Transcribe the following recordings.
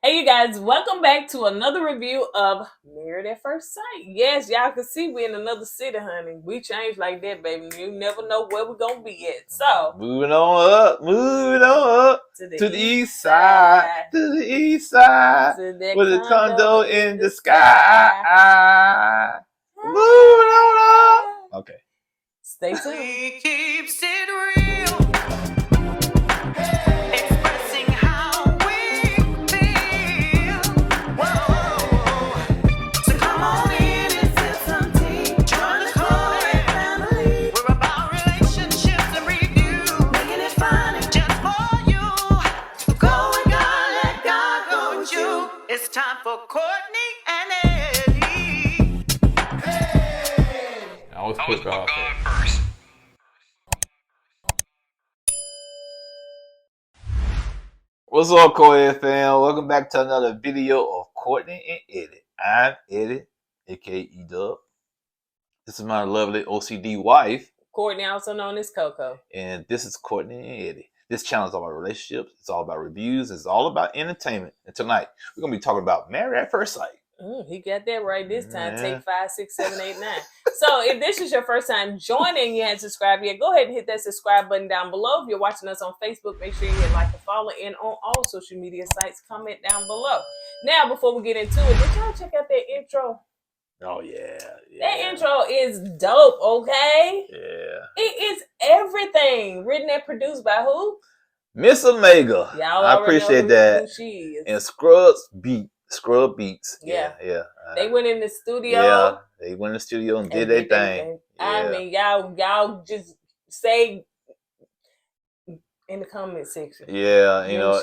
Hey, you guys, welcome back to another review of Married at First Sight. Yes, y'all can see we in another city, honey. We changed like that, baby. You never know where we're going to be at. So, moving on up to the east side, to the east side, with a condo in the sky. Moving on up. Okay. Stay tuned. He keeps it real. Expressing how we feel. Whoa. So come on in and sip some tea. Join the KOED family. We're about relationships and review. Making it fun just for you. Go with God, let God go with you. It's time for Courtney and Eddie. I always put God first. What's up, KOED fam? Welcome back to another video of Courtney and Eddie. I'm Eddie, aka E-Dub. This is my lovely OCD wife. Courtney, also known as Coco. And this is Courtney and Eddie. This channel is all about relationships. It's all about reviews. It's all about entertainment. And tonight, we're going to be talking about Married at First Sight. He got that right this time. Take 5, 6, 7, 8, 9. So if this is your first time joining, you haven't subscribed yet, go ahead and hit that subscribe button down below. If you're watching us on Facebook, make sure you hit like and follow. And on all social media sites, comment down below. Now, before we get into it, did y'all check out that intro? Oh, yeah. That intro is dope, okay? Yeah. It is everything. Written and produced by who? Miss Omega. Y'all I appreciate that. Who she is. And Scrub Beats. Yeah. Yeah. They went in the studio. Yeah, they went in the studio and did their thing. I mean, y'all just say in the comment section. Yeah, you know,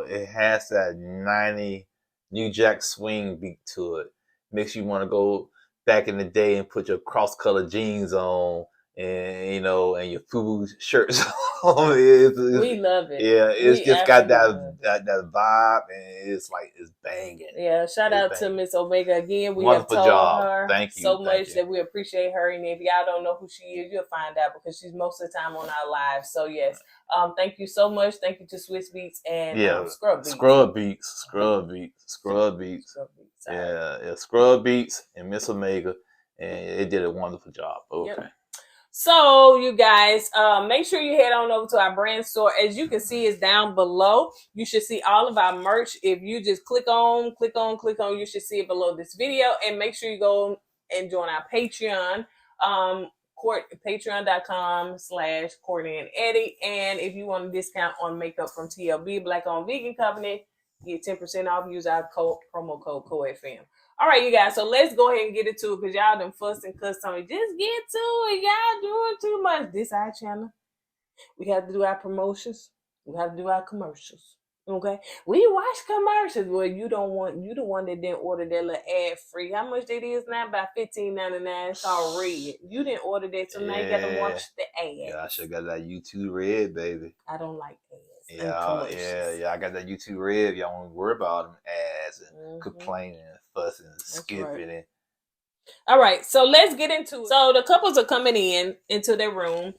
it has that 90 New Jack Swing beat to it. Makes you want to go back in the day and put your cross-colored jeans on, and you know, and your FUBU shirts on. We love it. Yeah, it's just got that vibe, and it's like it's banging. Yeah, shout out to Miss Omega again. We Wonderful have told job. her Thank you so much that we appreciate her. And if y'all don't know who she is, you'll find out because she's most of the time on our lives. So yes, thank you so much. Thank you to Swiss Beats and Scrub Beats. Scrub Beats. Yeah, Scrub Beats and Miss Omega, and they did a wonderful job. Okay. Yep. So you guys, make sure you head on over to our brand store. As you can see, it's down below. You should see all of our merch. If you just click on, you should see it below this video. And make sure you go and join our Patreon, patreon.com/KourtneyandEddie. And if you want a discount on makeup from TLB, Black Owned Vegan Company, get 10% off. Use our promo code KOEDFAM. All right, you guys, so let's go ahead and get into it because y'all done fussed and cussed on me. Just get to it. Y'all doing too much. This our channel. We have to do our promotions. We have to do our commercials. Okay? We watch commercials. Well, you the one that didn't order that little ad free. How much that is now? About $15.99. It's all red. You didn't order that, so now you got to watch the ad. Yeah, I should got that YouTube red, baby. I don't like ads. Yeah. I got that YouTube red. Y'all won't worry about them ads and complaining and fussing and skipping it. All right, so let's get into it. So the couples are coming into their room,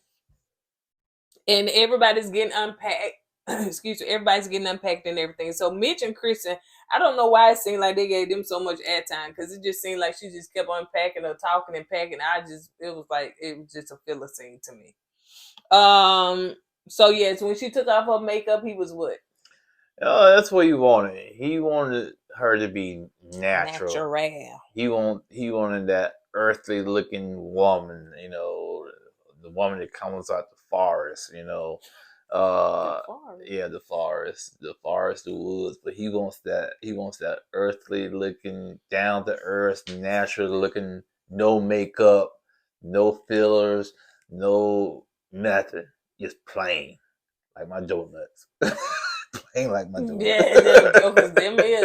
and everybody's getting unpacked. Excuse me, everybody's getting unpacked and everything. So Mitch and Kristen, I don't know why it seemed like they gave them so much airtime because it just seemed like she just kept unpacking or talking and packing. It was just a filler scene to me. So yes, when she took off her makeup, he was what? Oh, that's what he wanted. He wanted her to be natural. He wanted that earthly looking woman, you know, the woman that comes out the forest, you know. The forest, the woods. But he wants that earthly looking, down to earth, natural looking, no makeup, no fillers, no nothing. Just plain, like my donuts. Plain like my donuts. Yeah,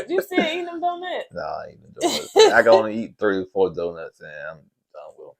you still eating them donuts? No, I ain't eating donuts. I can only eat 3 or 4 donuts, and I'm done with them.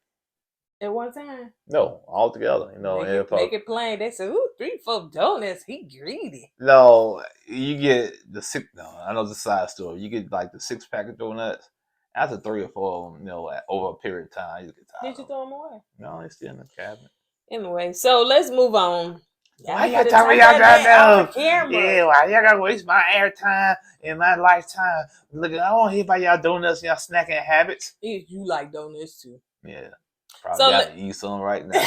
At one time? No, all together. You know, make it plain. They said, "Ooh, 3 or 4 donuts. He greedy." No, you get the 6. No, I know the size store. You get like the 6-pack of donuts. After 3 or 4 of them, you know, over a period of time, you get tired. Did you throw them away? No, they're still in the cabinet. Anyway, so let's move on. Why y'all talking y'all got them? Yeah, why y'all gotta waste my airtime and my lifetime? Look, I don't hear about y'all donuts and y'all snacking habits. You like donuts too. Yeah. Probably got to eat some right now.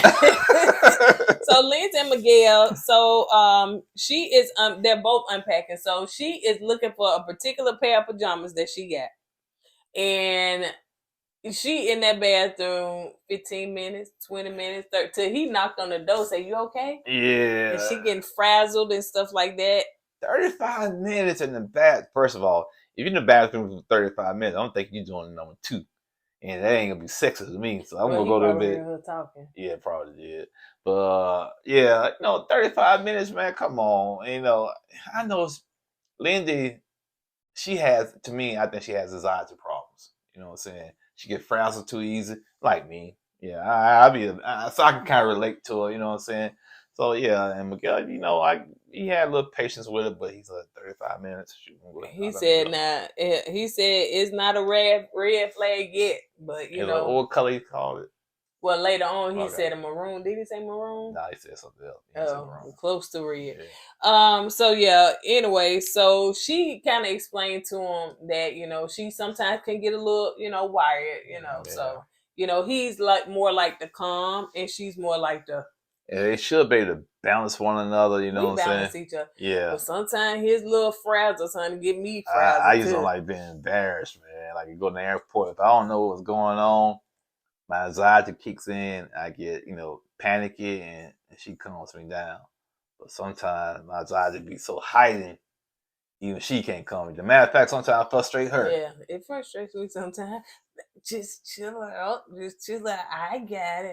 So Lindsay and Miguel, so she is they're both unpacking. So she is looking for a particular pair of pajamas that she got. And she in that bathroom 15 minutes, 20 minutes, 30 till he knocked on the door, say, "You okay?" Yeah. And she getting frazzled and stuff like that. 35 minutes in the bath. First of all, if you're in the bathroom for 35 minutes, I don't think you're doing number 2. And that ain't gonna be sexist to me. So I'm gonna go there a bit. Her talking. Yeah, probably did. But yeah, 35 minutes, man. Come on. I know Lindy, she has, to me, I think she has anxiety problems. You know what I'm saying? She get frazzled too easy, like me. Yeah, so I can kind of relate to her. You know what I'm saying? So yeah, and Miguel, he had a little patience with it, but he's like 35 minutes. He said it's not a red flag yet, but what color he called it? Well, later on he said a maroon. Did he say maroon? No, he said something else. Close to red. Yeah. So yeah. Anyway, so she kind of explained to him that she sometimes can get a little wired. Yeah. So he's like more like the calm, and she's more like the. Yeah, they should be able to balance one another, you know what I'm saying? Balance each other. Yeah. But sometimes his little frazzle trying to get me frazzled. I just don't like being embarrassed, man. Like you go to the airport, if I don't know what's going on, my anxiety kicks in, I get, panicky and she calms me down. But sometimes my anxiety be so heightened, even she can't calm me. As a matter of fact, sometimes I frustrate her. Yeah, it frustrates me sometimes. Just chill out. I got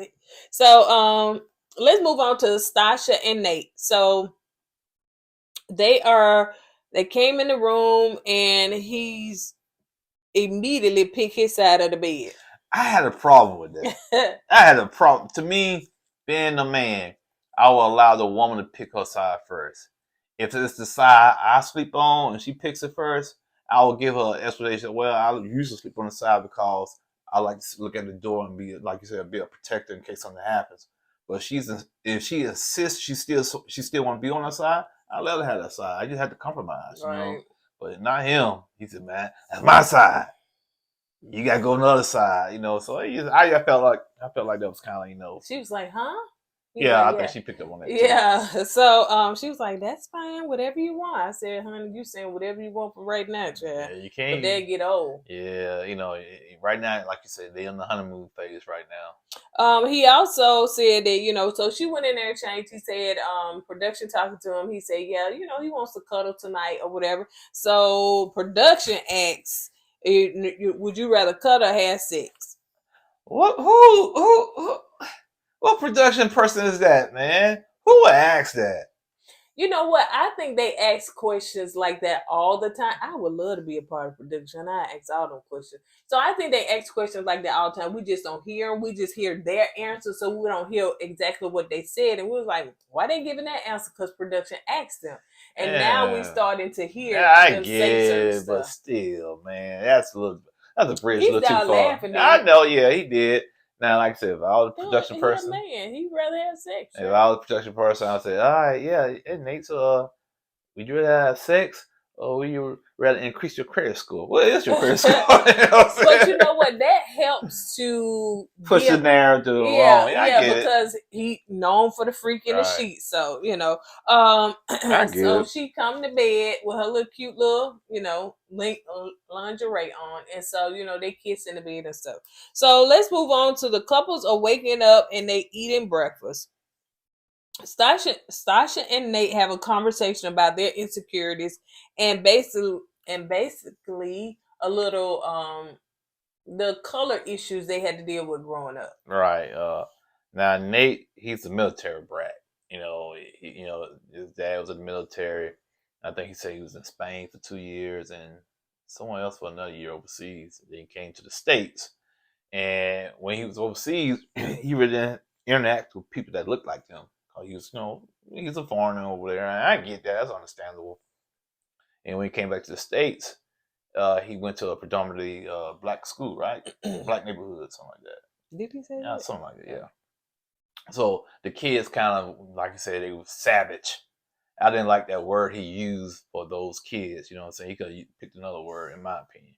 it. So let's move on to Sasha and Nate. So they came in the room and he's immediately picked his side of the bed. I had a problem with that. I had a problem. To me, being a man, I will allow the woman to pick her side first. If it's the side I sleep on and she picks it first, I will give her an explanation. Well, I usually sleep on the side because I like to look at the door and be, like you said, be a protector in case something happens. But if she insists she still want to be on her side, I let her have that side. I just had to compromise, right. But not him. He said, "Man, that's my side. You gotta go on the other side," So I felt like that was kind of, She was like, "Huh?" I think she picked up on that. Yeah. Too. So she was like, "That's fine, whatever you want." I said, "Honey, you saying whatever you want for right now, child." Yeah, you can't. But they get old. Yeah, right now, like you said, they in the honeymoon phase right now. He also said that so she went in there and changed. He said, production talking to him. He said, "Yeah, he wants to cuddle tonight or whatever." So production asks, "Would you rather cuddle or have sex?" What? What production person is that, man? Who would ask that? You know what? I think they ask questions like that all the time. I would love to be a part of production. I ask all them questions. So I think they ask questions like that all the time. We just don't hear them. We just hear their answer, so we don't hear exactly what they said. And we was like, why they giving that answer? Because production asked them. And now we starting to hear them say certain stuff. But still, man, that's a bridge a little too far. Laughing. I know, yeah, he did. Now, like I said, if I was a production person, he'd rather have sex. If I was a production person, I'd say, all right, yeah, hey, Nate, so would you rather have sex or would you rather increase your credit score? What is your credit score? But you know what? That helps to push the narrative along. Because he known for the freak in the sheets. So, so she come to bed with her little cute little, lingerie on. And so, they kiss in the bed and stuff. So let's move on to the couples are waking up and they eating breakfast. Sasha and Nate have a conversation about their insecurities and basically a little the color issues they had to deal with growing up. Right. Now Nate, he's a military brat. His dad was in the military. I think he said he was in Spain for 2 years and someone else for another year overseas. Then he came to the States, and when he was overseas, he really didn't interact with people that looked like him. He was, he's a foreigner over there. And I get that. That's understandable. And when he came back to the States, he went to a predominantly black school, right? Black neighborhood, something like that. Did he say that? Yeah, something like that, yeah. So the kids kind of, like I said, they were savage. I didn't like that word he used for those kids. You know what I'm saying? He could have picked another word, in my opinion.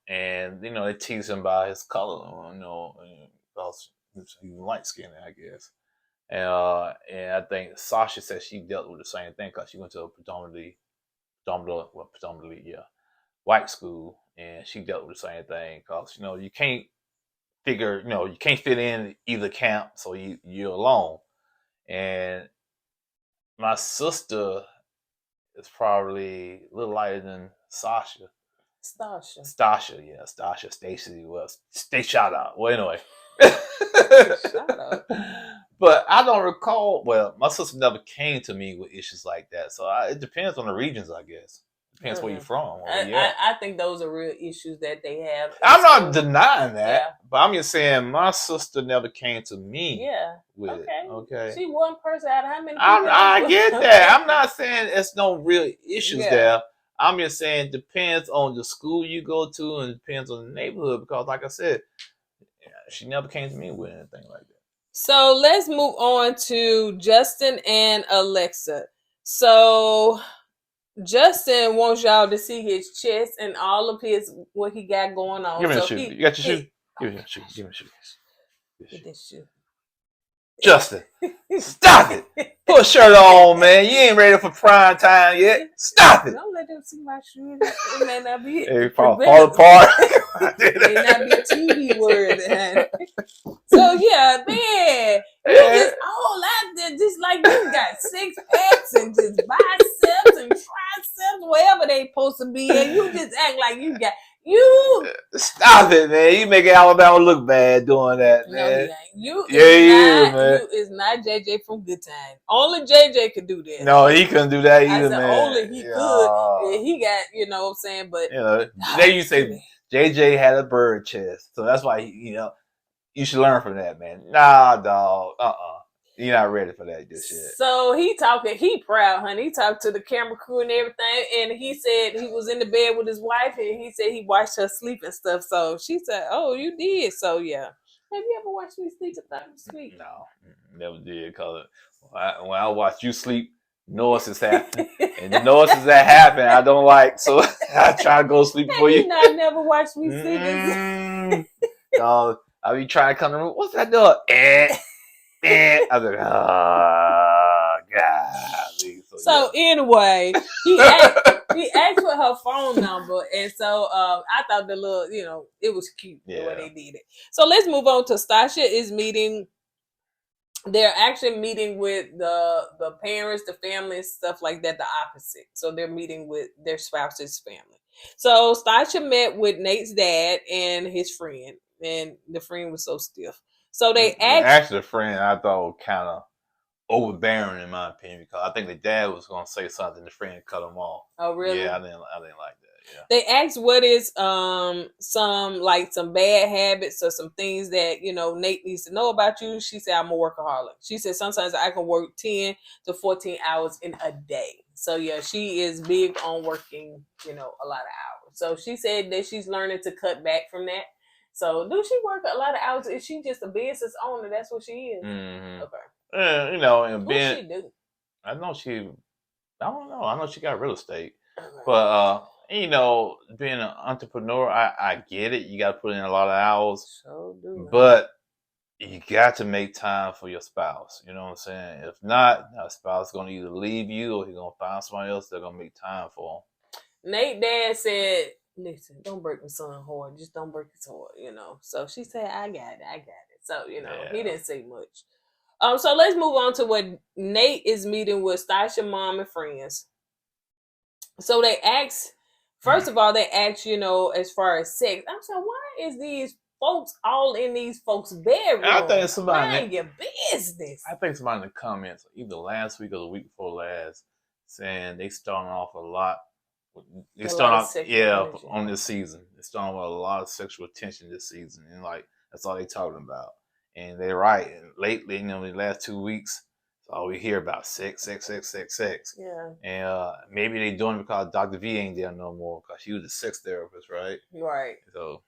And they tease him by his color, because he was light skinned, I guess. And I think Sasha said she dealt with the same thing because she went to a predominantly, white school, and she dealt with the same thing because you can't you can't fit in either camp, so you're alone. And my sister is probably a little lighter than Sasha. Stasha, yeah, Stasha, Stacy, well, stay shout out. Well, anyway. Shout out. But I don't recall, well, my sister never came to me with issues like that. So it depends on the regions, I guess. Depends where you're from. I think those are real issues that they have. I'm not denying that, but I'm just saying my sister never came to me. Yeah. With it. Okay. She one person out of how many people? I get that. I'm not saying it's no real issues there. I'm just saying it depends on the school you go to and depends on the neighborhood because, like I said, she never came to me with anything like that. So let's move on to Justin and Alexa. So Justin wants y'all to see his chest and all of what he got going on. Give me a shoe. You got your shoe? Give me a shoe. Give me a shoe. Get this shoe. Justin, stop it. Put a shirt on, man. You ain't ready for prime time yet. Stop it. Don't let them see my shoe. It may not be. It fall apart. It may not be a TV word. So, yeah, man. You just all out there just like you got 6 packs and just biceps and triceps, wherever they supposed to be. And you just act like you got... Stop it, man. You make Alabama look bad doing that, man. No, it's not JJ from Good Time. Only JJ could do that. No, he couldn't do that either, man. Only he could. Yeah, he got, what I'm saying, but there you say JJ had a bird chest. So that's why you should learn from that, man. Nah, dog. You're not ready for that good shit. So he proud, honey. He talked to the camera crew and everything, and he said he was in the bed with his wife, and he said he watched her sleep and stuff. So she said, "Oh, you did." So yeah. Have you ever watched me sleep? I thought you sleep. No, never did. Cause when I watch you sleep, noises happen, and the noises that happen I don't like. So I try to go sleep for you. I never watched me sleep. I be trying to come to the room. What's that doing? I was like, oh, God. So anyway, he asked for her phone number, and so I thought the little, it was cute the way they did it. So let's move on to Stasha is meeting. They're actually meeting with the parents, the family, stuff like that, the opposite. So they're meeting with their spouse's family. So Stasha met with Nate's dad and his friend, and the friend was so stiff. So they actually, the friend I thought was kind of overbearing in my opinion because I think the dad was going to say something, the friend cut him off. Oh, really? Yeah, I didn't like that. Yeah. They asked what is some bad habits or some things that Nate needs to know about you. She said, I'm a workaholic. She said sometimes I can work 10 to 14 hours in a day. So yeah, she is big on working a lot of hours. So she said that she's learning to cut back from that. So, do she work a lot of hours? Is she just a business owner? That's what she is. Mm-hmm. Okay. And what she do? I don't know. I know she got real estate, but being an entrepreneur, I get it. You got to put in a lot of hours. So do. But you got to make time for your spouse. You know what I'm saying? If not, a spouse is going to either leave you or he's going to find somebody else that's going to make time for him. Nate dad said, listen, don't break my son's heart. Just don't break his heart, So she said, I got it. So, he didn't say much. So let's move on to what Nate is meeting with Stasha mom and friends. So they asked, first of all, as far as sex. I'm saying, why is these folks all in these folks' bedrooms? I think somebody mind your business. I think somebody in the comments, either last week or the week before last, saying they starting off a lot. They start off, on this season. They're starting with a lot of sexual attention this season, and that's all they talking about. And they're right. And lately, the last 2 weeks, that's all we hear about sex. Yeah. And maybe they doing it because Dr. V ain't there no more because she was a sex therapist, right? Right. So,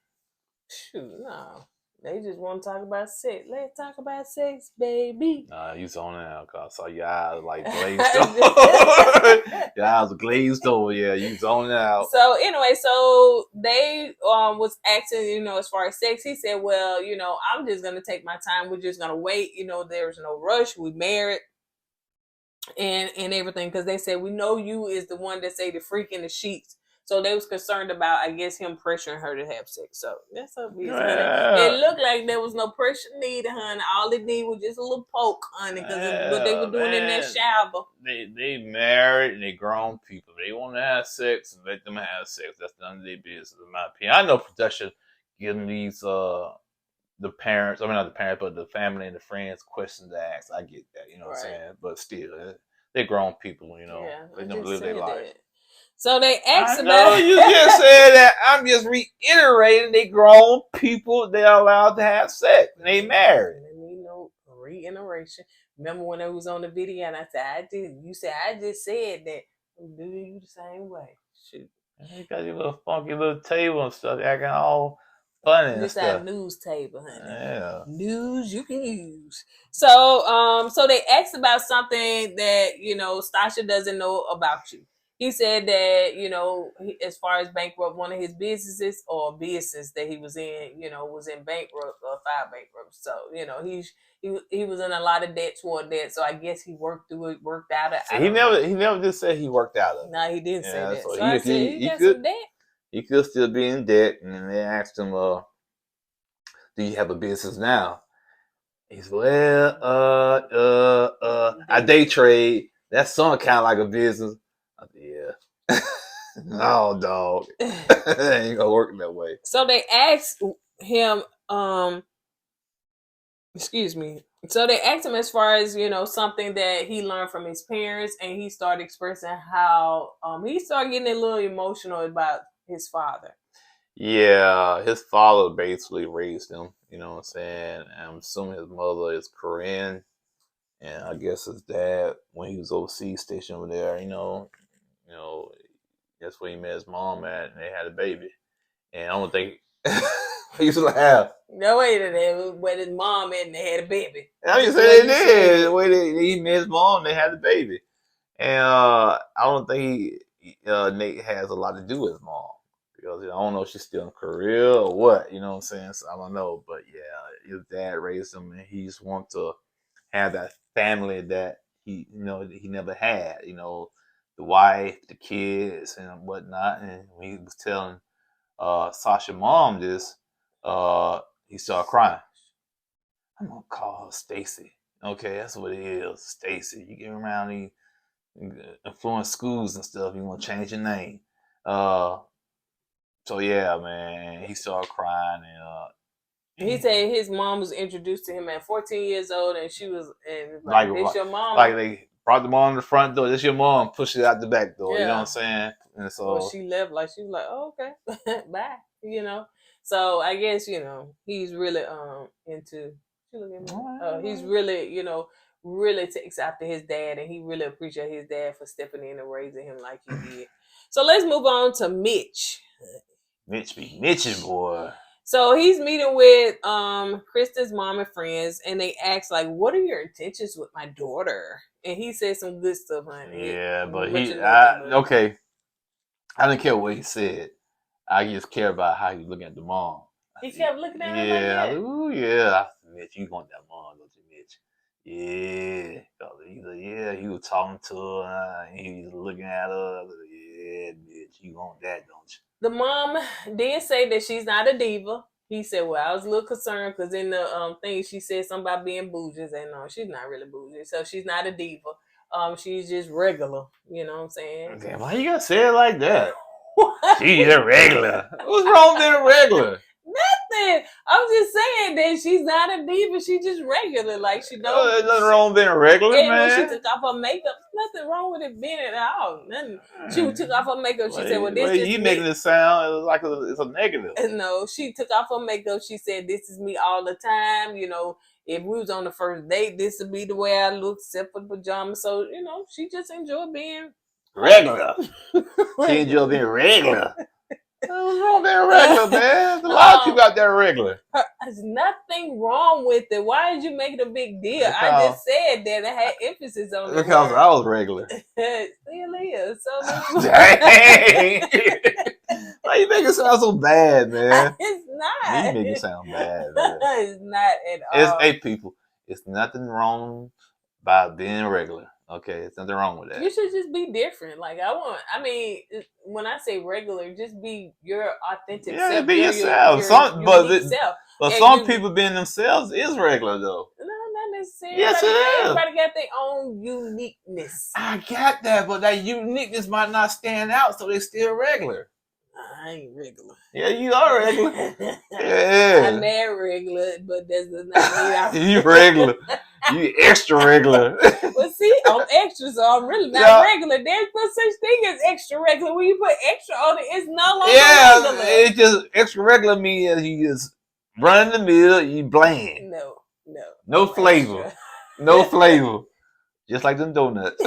shoot, no. They just want to talk about sex. Let's talk about sex, baby. Nah, you zoning out, cause I saw your eyes like glazed over. Your eyes glazed over. Yeah, you zoning out. So anyway, so they was asking, you know, as far as sex, he said, well, you know, I'm just gonna take my time. We're just gonna wait. You know, there's no rush. We married and everything, because they said we know you is the one that say the freak in the sheets. So they was concerned about, I guess, him pressuring her to have sex. So that's her business, honey. It looked like there was no pressure needed, honey. All it needed was just a little poke, honey, because what they were doing in that shower. They married and they grown people. They want to have sex and let them have sex. That's none of their business, in my opinion. I know production giving these the parents, I mean not the parents, but the family and the friends questions to ask. I get that, you know what I'm saying? But still, they're grown people, you know. Yeah, they don't live their life. That. So they asked about. You just said that. I'm just reiterating. They grown people. They're allowed to have sex. And they married. You know, reiteration. Remember when I was on the video and I said you said I just said that. Do you the same way? Shoot. You got your little funky little table and stuff, acting all funny. This our news table, honey. Yeah. News you can use. So they asked about something that, you know, Sasha doesn't know about you. He said that, you know, as far as bankrupt, one of his businesses or business that he was in, you know, was in bankrupt or filed bankrupt. So, you know, he was in a lot of debt toward that. So I guess he worked through it, worked out of it. He never just said he worked out of it. No, he didn't say that. So I said, he got some debt. He could still be in debt. And then they asked him, do you have a business now? He said, well, I day trade. That song kind of like a business. I said, yeah. No, dog. It ain't gonna work that way. So they asked him, excuse me. So they asked him as far as, you know, something that he learned from his parents, and he started expressing how he started getting a little emotional about his father. Yeah, his father basically raised him, you know what I'm saying? I'm assuming his mother is Korean, and I guess his dad, when he was overseas stationed over there, you know, that's where he met his mom at, and they had a baby. And I don't think he used to laugh. No way that they was with his mom and they had a baby. I just say they did. The way he met his mom, they had a baby. And I don't think Nate has a lot to do with his mom. Because I don't know if she's still in Korea or what, you know what I'm saying? So I don't know. But yeah, his dad raised him, and he just wants to have that family that he never had, you know, the wife, the kids, and whatnot. And when he was telling Sasha's mom this, he started crying. I'm gonna call her Stacy. Okay, that's what it is, Stacy. You get around these influence schools and stuff, you want to change your name. So yeah, man, he started crying, and he said his mom was introduced to him at 14 years old, and she was like this your mom. Like they brought the mom to the front door. This your mom. Pushed it out the back door. Yeah. You know what I'm saying? And so well, she left like she was like, oh, okay, bye. You know. So I guess, you know, he's really into. He's really, you know, really takes after his dad, and he really appreciates his dad for stepping in and raising him like he did. So let's move on to Mitch. Mitch be Mitching, boy. So he's meeting with Krista's mom and friends, and they ask, like, what are your intentions with my daughter? And he said some good stuff, honey. Yeah, but okay. I didn't care what he said. I just care about how he's looking at the mom. He kept looking at her. Yeah, like ooh, yeah. Mitch, you want that mom, don't you, Mitch? Yeah. He was talking to her, and he was looking at her. Yeah, Mitch, you want that, don't you? The mom did say that she's not a diva. He said, well, I was a little concerned because in the thing she said something about being bougie, and no, she's not really bougie. So she's not a diva. She's just regular. You know what I'm saying? Okay, why you gotta say it like that? She's a regular. What's wrong with being a regular? Nothing. I'm just saying that she's not a diva. She's just regular. Like she don't. There's nothing wrong with being a regular, and man. when she took off her makeup, nothing wrong with it being at all. Nothing. She took off her makeup. She said, "Well, this is you making it sound like it's a negative." No, she took off her makeup. She said, "This is me all the time." You know, if we was on the first date, this would be the way I look, except for the pajamas. So you know, she just enjoyed being regular. She enjoyed being regular. What's wrong with that regular, man? There's a lot of people out there regular. There's nothing wrong with it. Why did you make it a big deal? Because, I just said that I had emphasis on it. Because I was regular. Still is. So Dang. Why you make it sound so bad, man? It's not. You make it sound bad, man. It's not at all. Hey, people, it's nothing wrong by being regular. Okay, it's nothing wrong with that. You should just be different. Like when I say regular, just be your authentic self. Yeah, be yourself. But some people being themselves is regular though. No, not necessarily. Yes, it is. Everybody got their own uniqueness. I got that, but that uniqueness might not stand out, so they still regular. I ain't regular. Yeah, you are regular. Yeah. I'm not regular, but that does not mean You regular. You extra regular. Well, see, I'm extra, so I'm really not regular. There's no such thing as extra regular. When you put extra on it, it's no longer regular. It's just extra regular means you just run in the middle, you bland. No flavor. Extra. No flavor. Just like them donuts.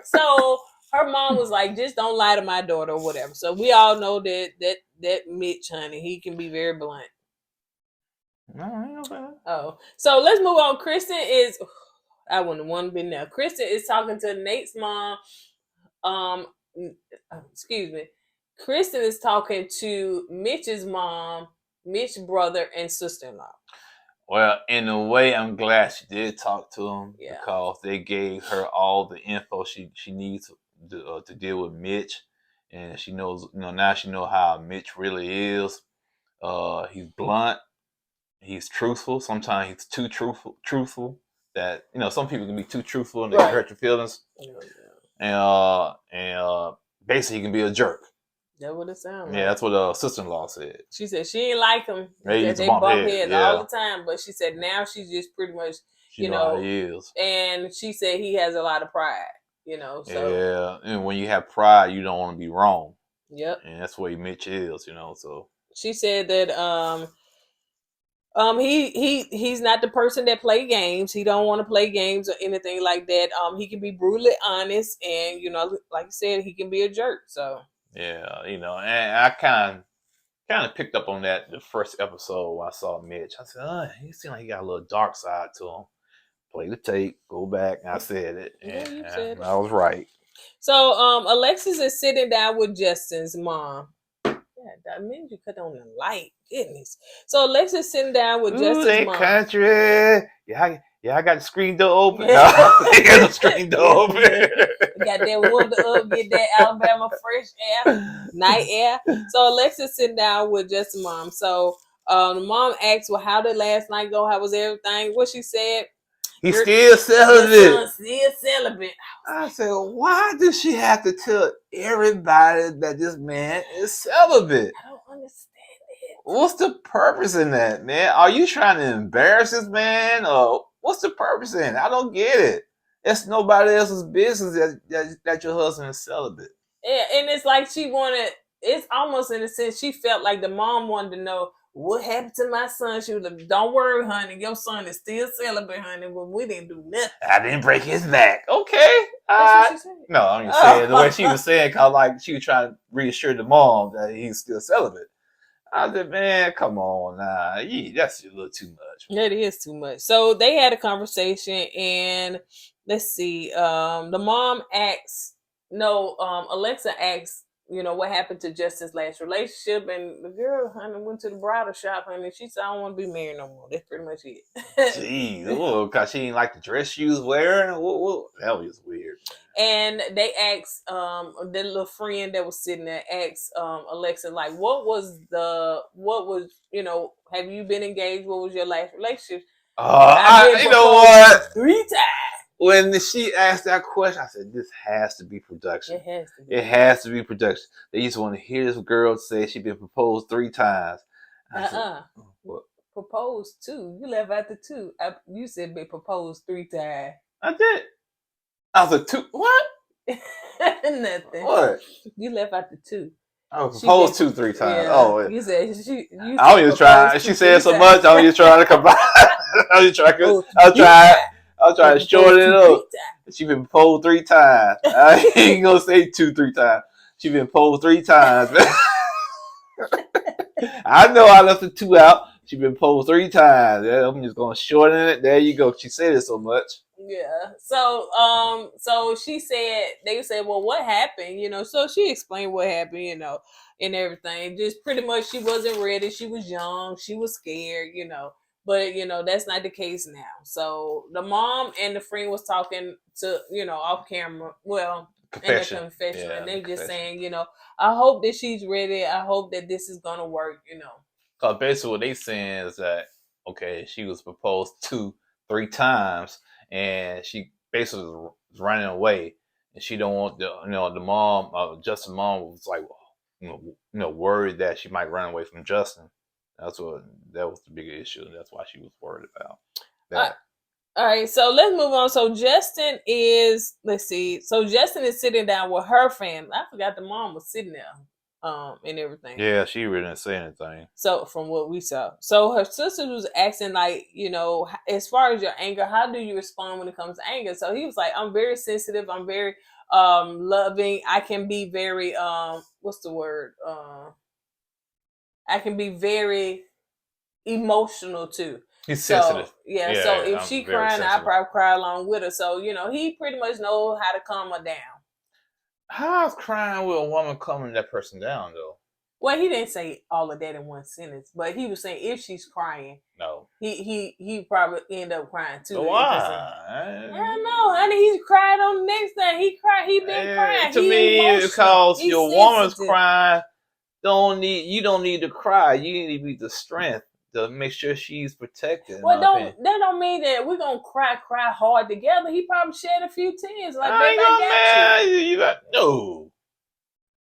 So her mom was like, just don't lie to my daughter or whatever. So we all know that Mitch, honey, he can be very blunt. Oh, so let's move on. Kristen is, I wouldn't want to be now. Kristen is talking to Nate's mom. Excuse me. Kristen is talking to Mitch's mom, Mitch's brother, and sister-in-law. Well, in a way, I'm glad she did talk to him because they gave her all the info she needs to deal with Mitch, and she knows, now she knows how Mitch really is. He's blunt. He's truthful. Sometimes he's too truthful. That some people can be too truthful and they can hurt your feelings. And basically, he can be a jerk. That's what it sounds like. Yeah, that's what the sister-in-law said. She said she ain't like him because they bump heads all the time. But she said now she's just pretty much, she know how he is. And she said he has a lot of pride, So yeah, and when you have pride, you don't want to be wrong. Yep. And that's what Mitch is, So she said that he's not the person that play games. He don't want to play games or anything like that. He can be brutally honest, and like you said, he can be a jerk. So. Yeah, and I kind of picked up on that the first episode where I saw Mitch. I said, he seemed like he got a little dark side to him. Play the tape, go back, and I said it. Yeah, you said it. I was right. So Alexis is sitting down with Justin's mom. Yeah, that means you cut on the light. Goodness. So Alexis sitting down with Justin's mom. Country. Yeah, I got the screen door open. No, I got the screen door open. Got that window up, get that Alabama fresh air, night air. So Alexis sitting down with Justin's mom. So the mom asked, well, how did last night go? How was everything? What she said? He's still celibate. Still celibate. I said, why does she have to tell everybody that this man is celibate? I don't understand it. What's the purpose in that, man? Are you trying to embarrass this man? Or what's the purpose in it? I don't get it. It's nobody else's business that your husband is celibate. Yeah, and it's like it's almost in a sense, she felt like the mom wanted to know, what happened to my son? She was like, don't worry, honey. Your son is still celibate, honey. But we didn't do nothing. I didn't break his back. Okay. That's what she said. No, I'm just saying the way she was saying, cause she was trying to reassure the mom that he's still celibate. I said, man, come on now. That's a little too much. That is too much. So they had a conversation, and let's see. The mom Alexa asks, what happened to Justin's last relationship, and the girl, honey, went to the bridal shop, honey. She said, I don't want to be married no more. That's pretty much it. Jeez, because she didn't like the dress she was wearing. That was weird. And they asked the little friend that was sitting there asked Alexa, like, have you been engaged? What was your last relationship? You know what? 3 times. When she asked that question, I said, this has to be production. It has to be production. They just want to hear this girl say she's been proposed 3 times. What? Proposed 2. You left out the 2. You said been proposed 3 times. I did. I was like, 2? What? Nothing. What? You left out the 2. I was proposed 3 times. Yeah. Oh, yeah. You said I was just trying. She said so much. I was just trying to combine. I was trying to shorten it up. She been proposed 3 times. I ain't gonna say 2, 3 times. She been proposed 3 times. I know I left the 2 out. She been posed 3 times. Yeah, I'm just gonna shorten it. There you go. She said it so much. Yeah. So she said, they said, well, what happened? So she explained what happened, and everything. Just pretty much she wasn't ready. She was young. She was scared, But that's not the case now. So the mom and the friend was talking to, off camera. Well, Confession. in the confession, Yeah, and they're just confession. saying, I hope that she's ready. I hope that this is gonna work. Cause basically what they saying is that okay, she was proposed 2-3 times, and she basically was running away, and she don't want the mom. Justin's mom was like, worried that she might run away from Justin. That was the big issue. That's why she was worried about that. All right, so let's move on. So Justin is, let's see. So Justin is sitting down with her family. I forgot the mom was sitting there, and everything. Yeah, she really didn't say anything. So from what we saw, so her sister was asking, like, as far as your anger, how do you respond when it comes to anger? So he was like, I'm very sensitive. I'm very loving. I can be very what's the word? I can be very emotional too. He's sensitive. Yeah, so if she crying, I probably cry along with her. So, he pretty much knows how to calm her down. How's crying with a woman calming that person down, though? Well, he didn't say all of that in one sentence, but he was saying if she's crying, no, he probably end up crying too. Why? I don't know, honey. He cried on the next thing. He cried. He been crying. To me, because your woman's crying, you don't need to cry. You need to be the strength to make sure she's protected. Well, that don't mean that we're gonna cry hard together. He probably shed a few tears. Like, baby, you got no.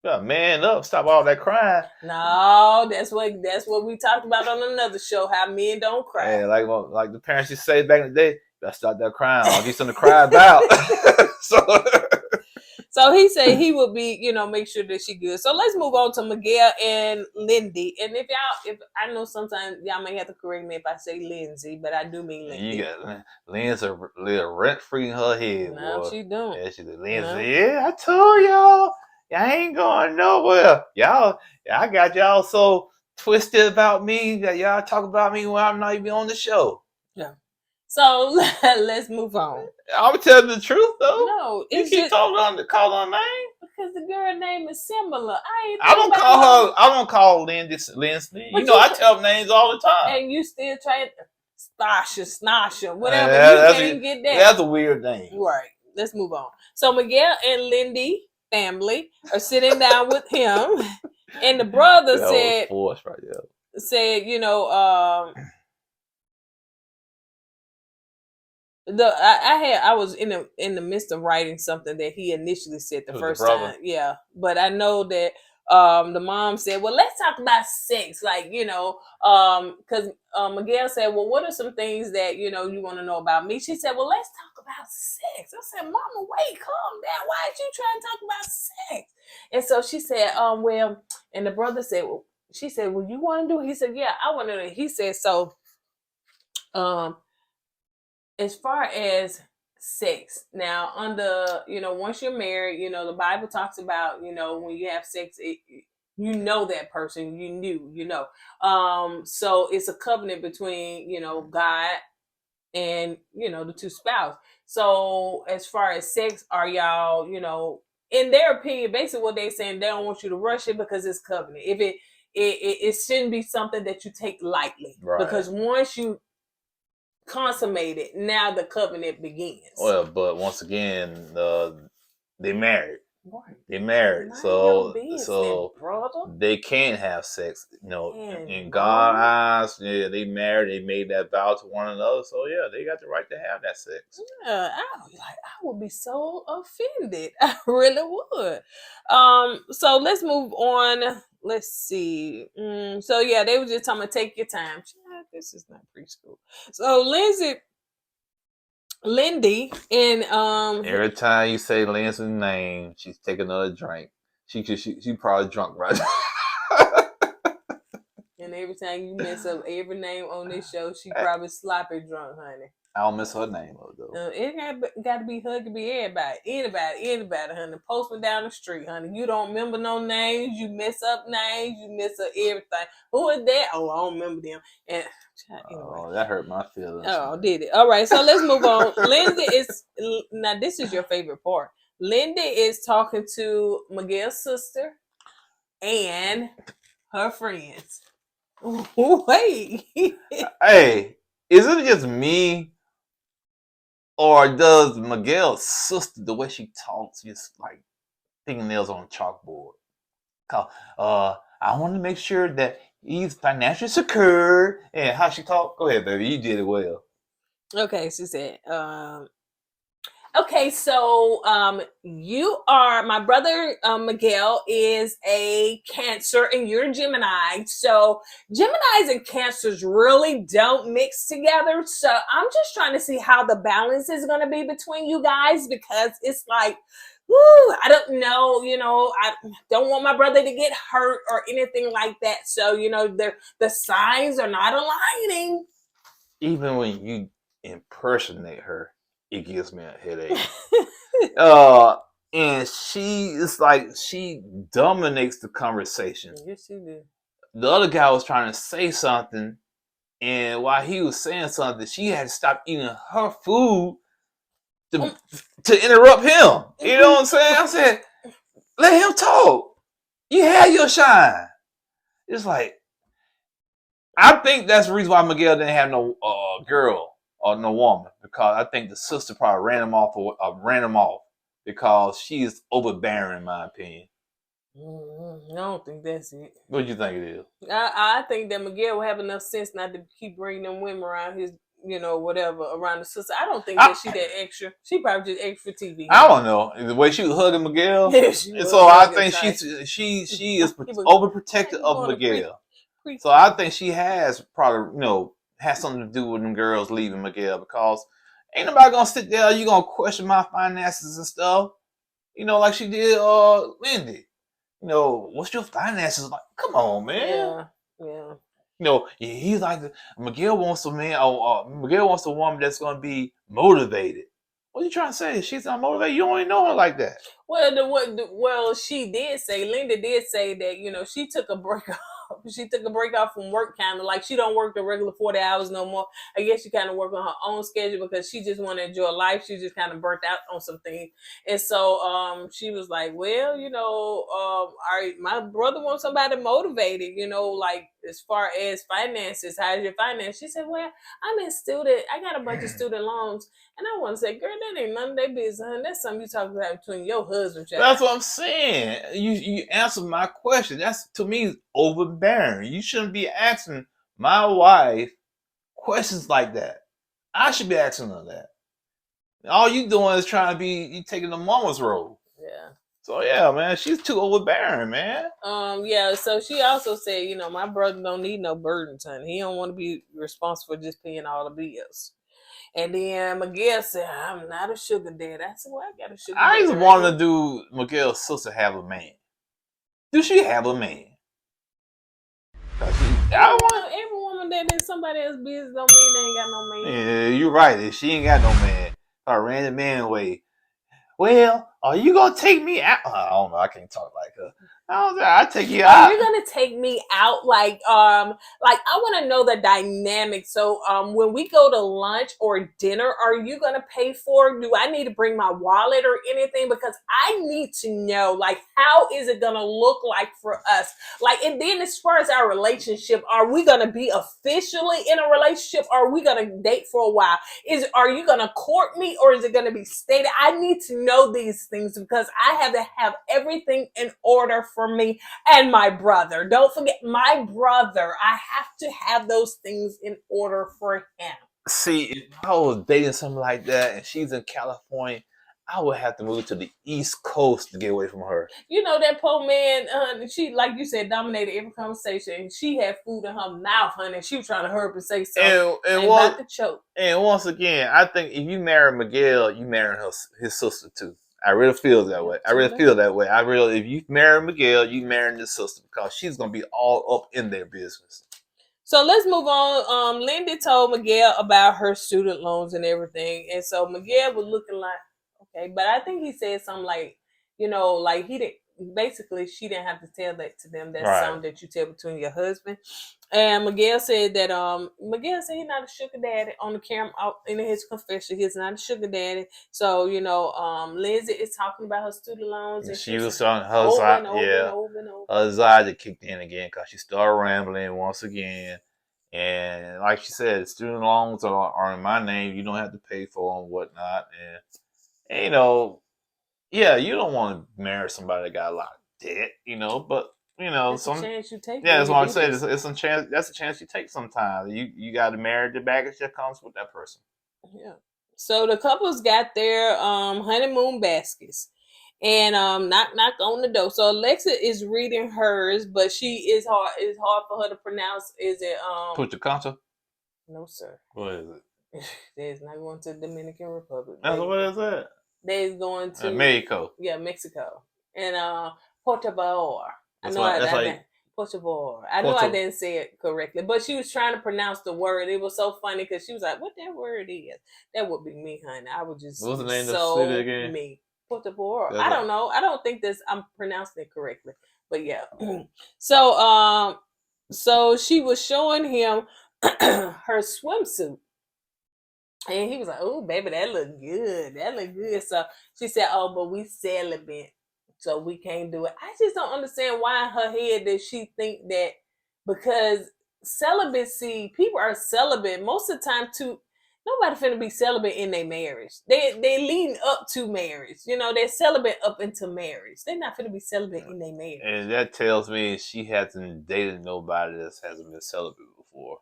You got man up. Stop all that crying. No, that's what we talked about on another show. How men don't cry. Yeah, like the parents used to say back in the day. You gotta stop that crying. I'll get something to cry about. So he said he would be, make sure that she good. So let's move on to Miguel and Lindy. And if I know sometimes y'all may have to correct me if I say Lindsay, but I do mean Lindy. You got Lindsay rent free in her head. No, boy. she don't. Yeah, she did. Lindsay, yeah, I told y'all ain't going nowhere. I got y'all so twisted about me that y'all talk about me when I'm not even on the show. Yeah. So let's move on. I'm telling the truth though. No, you keep calling her name because the girl name is similar. I don't call Lindsay. I tell names all the time. And you still trying Sasha, whatever. You can't get that. That's a weird name. Right. Let's move on. So Miguel and Lindy family are sitting down with him, and the brother said, I was in the midst of writing something that he initially said the first time. Yeah. But I know that the mom said, well, let's talk about sex. Like, because Miguel said, well, what are some things that, you want to know about me? She said, well, let's talk about sex. I said, Mama, wait, calm down. Why are you trying to talk about sex? And so she said, well, and the brother said, well, she said, well, you want to do it? He said, yeah, I want to do it. He said, so, as far as sex, now once you're married, the Bible talks about, when you have sex, that person, so it's a covenant between, God and, the two spouses. So as far as sex, are y'all, in their opinion, basically what they're saying, they don't want you to rush it because it's covenant. If it shouldn't be something that you take lightly, right? Because once you consummated, now the covenant begins. Well, but once again, they married. Right. They married, so they can't have sex. In God's eyes, yeah, they married. They made that vow to one another, so yeah, they got the right to have that sex. Yeah, I would be so offended. I really would. So let's move on. Let's see. So yeah, they were just talking about take your time. This is not preschool. So Lindy and every time you say Lindsay's name, she's taking another drink. She probably drunk right now. And every time you mess up every name on this show, she probably sloppy drunk, honey. I don't miss her name though. It got to be Huckabee anybody, honey. Postman down the street, honey. You don't remember no names. You mess up names. You mess up everything. Who is that? Oh, I don't remember them. And anyway. Oh, that hurt my feelings. Oh, did it? All right, so let's move on. Lindy is now. This is your favorite part. Lindy is talking to Miguel's sister and her friends. Wait. Hey, is it just me? Or does Miguel's sister, the way she talks, just like fingernails on a chalkboard? I want to make sure that he's financially secure. And how she talk? Go ahead, baby. You did it well. Okay, she said, okay, so you are, my brother Miguel is a Cancer and you're a Gemini. So Geminis and Cancers really don't mix together. So I'm just trying to see how the balance is going to be between you guys, because it's like, woo, I don't know, I don't want my brother to get hurt or anything like that. So, the signs are not aligning. Even when you impersonate her, it gives me a headache. And she dominates the conversation. Yes, she did. The other guy was trying to say something, and while he was saying something, she had to stop eating her food to interrupt him. You know what I'm saying? I said, let him talk. You had your shine. It's like, I think that's the reason why Miguel didn't have no girl or no woman, because I think the sister probably ran him off because she is overbearing, in my opinion. I don't think that's it. What do you think it is? I think that Miguel will have enough sense not to keep bringing them women around his, whatever, around the sister. I don't think that she that extra. She probably just extra for TV. I don't know. The way she was hugging Miguel. Yeah, so I think she is overprotective of Miguel. So I think she has probably, has something to do with them girls leaving Miguel, because ain't nobody gonna sit there, you gonna question my finances and stuff. Like she did Lindy. What's your finances like? Come on, man. Yeah. He's like, Miguel wants a man, Miguel wants a woman that's gonna be motivated. What are you trying to say? She's not motivated. You don't even know her like that. Well, she did say, Linda did say that, she took a break off. She took a break off from work, kind of like she don't work the regular 40 hours no more. I guess she kind of work on her own schedule because she just want to enjoy life. She just kind of burnt out on some things. And so she was like, well, all right, my brother wants somebody motivated, like as far as finances, how's your finance? She said, well, I'm a student. I got a bunch of student loans. And I want to say, girl, that ain't none of their business, honey. That's something you talk about between your husband, child. That's what I'm saying. You answered my question. That's, to me, overbearing. You shouldn't be asking my wife questions like that. I should be asking her that. All you doing is you taking the mama's role. Yeah. So yeah, man, she's too overbearing, man. Yeah. So she also said, my brother don't need no burdens, honey. He don't want to be responsible for just paying all the bills. And then Miguel said, I'm not a sugar daddy. I said, well, I got a sugar daddy. I just wanted to do Miguel's sister have a man. Do she have a man? Every woman that is somebody else's business don't mean they ain't got no man. Yeah, you're right. If she ain't got no man, I ran the man away. Well, are you gonna take me out? I don't know. I can't talk like her. I take you out. You're gonna take me out, like I want to know the dynamic. So, when we go to lunch or dinner, are you gonna pay for? Do I need to bring my wallet or anything? Because I need to know, like, how is it gonna look like for us? Like, and then as far as our relationship, are we gonna be officially in a relationship? Or are we gonna date for a while? Are you gonna court me, or is it gonna be stated? I need to know these things because I have to have everything in order for me and my brother. Don't forget my brother. I have to have those things in order for him. See, if I was dating something like that and she's in California, I would have to move to the East Coast to get away from her. That poor man, she, like you said, dominated every conversation. She had food in her mouth, honey. She was trying to hurry up and say something. And about to choke. And once again, I think if you marry Miguel, you marry his sister too. I really feel that way. If you marry Miguel, you marry his sister because she's going to be all up in their business. So let's move on. Lindy told Miguel about her student loans and everything. And so Miguel was looking like, okay. But I think he said something like, like he didn't, basically she didn't have to tell that to them. That's something that you tell between your husband. And Miguel said that Miguel said he's not a sugar daddy on the camera in his confession. He's not a sugar daddy. So, Lindsay is talking about her student loans, and she was on her side. Her anxiety kicked in again because she started rambling once again. And like she said, student loans are in my name. You don't have to pay for them, whatnot. And you don't want to marry somebody that got a lot of debt, but that's a chance you take. Yeah, that's what I'm saying. It's a chance. That's a chance you take sometimes. You got to marry the baggage that comes with that person. Yeah. So the couples got their honeymoon baskets, and knock on the door. So Alexa is reading hers, but it's hard for her to pronounce. Is it Puchacanta? No, sir. What is it? They's not going to the Dominican Republic. What is that? They's going to Mexico. Yeah, Mexico and Portugal. I know I didn't say it correctly, but she was trying to pronounce the word. It was so funny because she was like, "What that word is?" That would be me, honey. I would just what's the name of the city again? Me, Portugal. I don't know. I don't think I'm pronouncing it correctly, but yeah. So she was showing him her swimsuit. And he was like, "Oh, baby, that look good. That look good." So she said, "Oh, but we celibate, so we can't do it." I just don't understand why in her head does she think that, because celibacy, people are celibate most of the time too. Nobody finna be celibate in their marriage. They leading up to marriage. They're celibate up into marriage. They're not finna be celibate in their marriage. And that tells me she hasn't dated nobody that hasn't been celibate before.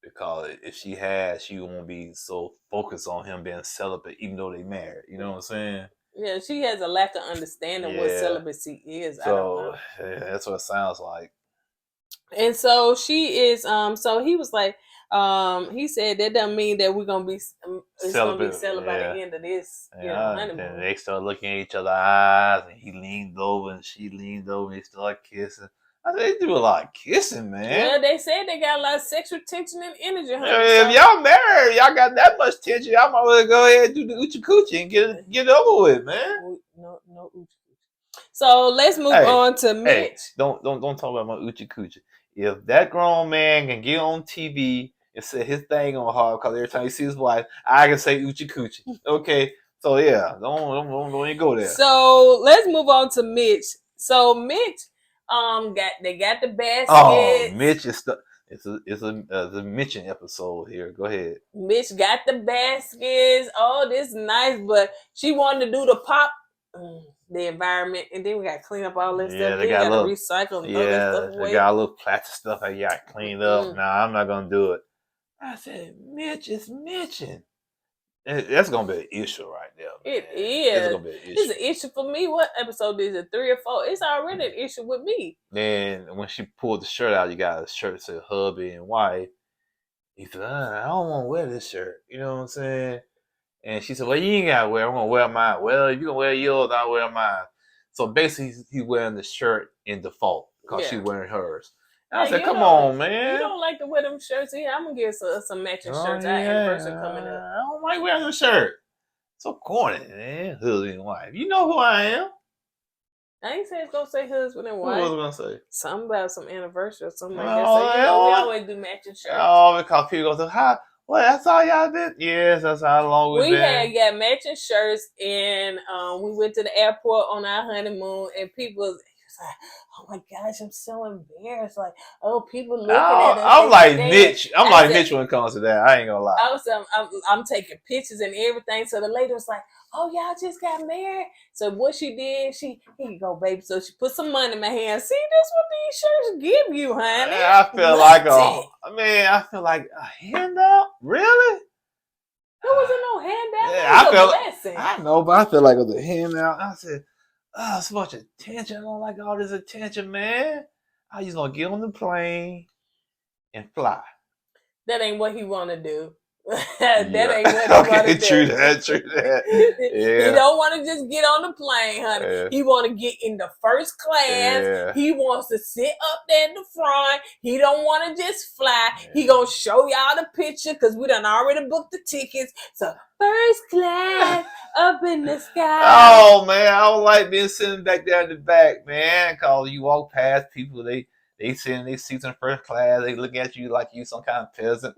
Because if she has, she won't be so focused on him being celibate, even though they married. You know what I'm saying? Yeah, she has a lack of understanding what celibacy is. I don't know. That's what it sounds like. And so she is. So he was like, he said that doesn't mean that we're gonna be celibate by the end of this honeymoon. And they start looking at each other's eyes, and he leaned over and she leaned over, and they started kissing. I said, they do a lot of kissing, man. Yeah, they said they got a lot of sexual tension and energy. If y'all married, y'all got that much tension, y'all might well go ahead and do the oochie coochie and get it over with, man. No oochie coochie. So let's move on to Mitch. Hey, don't talk about my oochie coochie. If that grown man can get on TV and say his thing on hard, because every time he sees his wife, I can say oochie coochie. Okay, so yeah, don't even go there. So let's move on to Mitch. So Mitch. They got the baskets. Oh, Mitch is it's a Mitchin episode here. Go ahead. Mitch got the baskets. Oh, this is nice, but she wanted to do the pop, the environment, and then we got to clean up all that stuff. They got a little recycle. They got a little plastic stuff I got cleaned up. Nah, I'm not gonna do it. I said, Mitch is Mitchin. That's gonna be an issue right there. Man. It is. It's gonna be an issue. It's an issue for me. What episode is it? 3 or 4? It's already an issue with me. Then when she pulled the shirt out, you got a shirt that said hubby and wife. He said, I don't want to wear this shirt. You know what I'm saying? And she said, well, you ain't gotta wear it. I'm gonna wear mine. Well, if you can wear yours, I'll wear mine. So basically, he's wearing the shirt in default because she's wearing hers. I said, come on, man. You don't like to wear them shirts. Yeah, I'm going to get some matching shirts. Our anniversary coming up. I don't like wearing the shirt. So corny, man. Husband and wife. You know who I am. I ain't saying it's going to say husband and wife. What was I going to say? Something about some anniversary or something like that. So, we always do matching shirts. Oh, because people go, well, that's all y'all did? Yes, that's how long we've been. We had got matching shirts, and we went to the airport on our honeymoon, and people was like, oh my gosh, I'm so embarrassed. Like, people looking at us. I'm like Mitch. I'm like Mitch when it comes to that. I ain't gonna lie. I'm taking pictures and everything. So the lady was like, oh, y'all just got married. So what she did, here you go, baby. So she put some money in my hand. See, that's what these shirts give you, honey. I feel like a handout. Really? There wasn't no handout. It was a blessing. I know, but I feel like it was a handout. I said, so much attention. I don't like all this attention, man. I just gonna get on the plane and fly. That ain't what he want to do. That ain't what he want to do. True that. Yeah. He don't want to just get on the plane, honey. Yeah. He want to get in the first class. Yeah. He wants to sit up there in the front. He don't want to just fly. Yeah. He gonna show y'all the picture because we done already booked the tickets. So first class up in the sky. Oh man, I don't like being sitting back there in the back, man. Cause you walk past people, they sit in their seats in first class. They look at you like you some kind of peasant.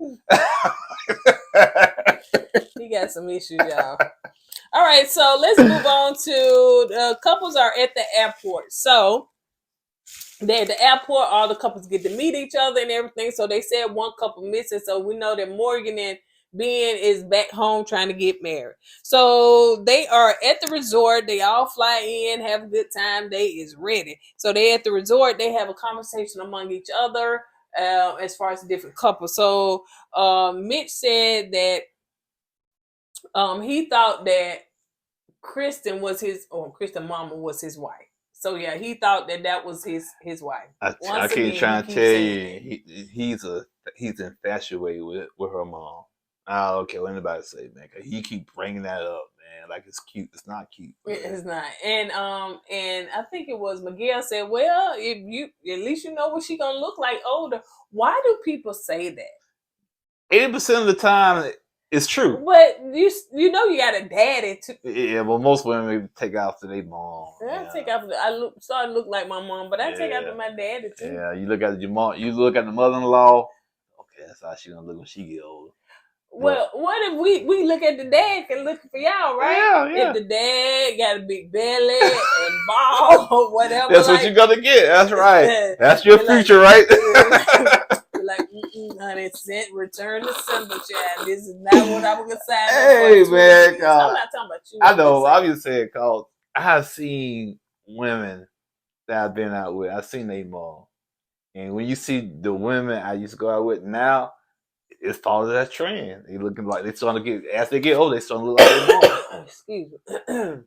He got some issues, y'all. All right, so let's move on to couples are at the airport. So they're at the airport. All the couples get to meet each other and everything. So they said one couple missing. So we know that Morgan and Ben is back home trying to get married. So they are at the resort. They all fly in, have a good time. They is ready. So they at the resort. They have a conversation among each other as far as the different couples. So Mitch said that he thought that Kristen mama was his wife. So yeah, he thought that was his wife. I keep trying to tell you, he's infatuated with her mom. I don't care what anybody say, man. Cause he keep bringing that up, man. Like it's cute. It's not cute. Man. It's not. And I think it was Miguel said, well, if you at least you know what she gonna look like older. Why do people say that? 80% of the time, it's true. But you know you got a daddy too. Yeah, but most women take after their mom. I take after. Started to look like my mom, but I take after my daddy too. Yeah, you look at your mom. You look at the mother-in-law. Okay, that's how she gonna look when she get older. Well, what if we look at the dad and look for y'all, right? Yeah. If the dad got a big belly and ball or whatever. That's what you're gonna get. That's right. That's your future, right? Like, honey, return to sender, child. This is not what I was gonna sign Hey, up for. man, I'm not talking about you. I know. I'm just saying, cause I have seen women that I've been out with. I've seen their mom, and when you see the women I used to go out with now, it's following that trend. They looking like they're starting to get, as they get older, they starting to look like their mom. Excuse me.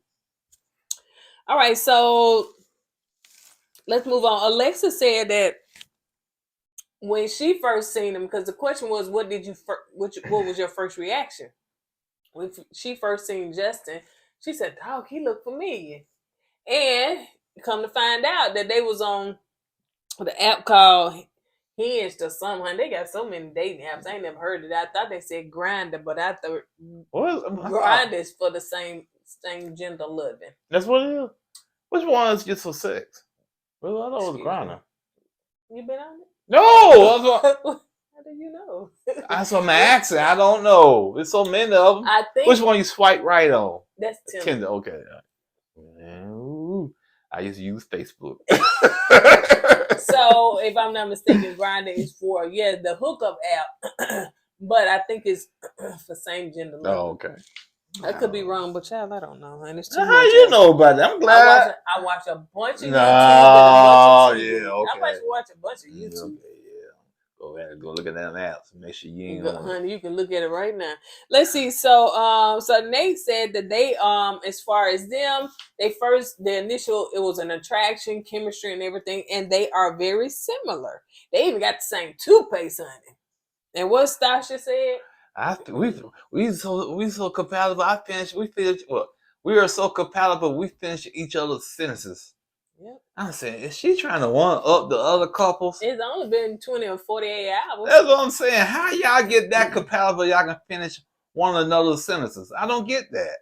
All right, so let's move on. Alexa said that when she first seen him, because the question was, what was your first reaction? When she first seen Justin, she said, dog, he looked familiar. And come to find out that they was on the app called Hinge or something. They got so many dating apps. I ain't never heard of that. I thought they said Grindr, but I thought Grindr is for the same gender loving. That's what it is. Which one is just for sex? Well, I thought it was Grindr. You been on it? No! How do you know? That's what I'm asking. I don't know. There's so many of them. I think. Which one you swipe right on? That's Tinder. Okay. Ooh, I just use Facebook. So, if I'm not mistaken, Grindr is for the hookup app, but I think it's for same gender. Oh, okay. I could be wrong, but child, I don't know. And it's too How much. you know about that? I'm glad. I watch a bunch of YouTube. Okay. I watch a bunch of YouTube. Go ahead and go look at that app. Make sure you ain't honey, you can look at it right now. Let's see. So Nate said that they as far as them, the initial, it was an attraction, chemistry, and everything, and they are very similar. They even got the same toothpaste, honey. And what Sasha said? We so compatible. We are so compatible. We finish each other's sentences. Yep. I'm saying, is she trying to one up the other couples? It's only been 20 or 48 hours. That's what I'm saying. How y'all get that compatible? Y'all can finish one another's sentences. I don't get that.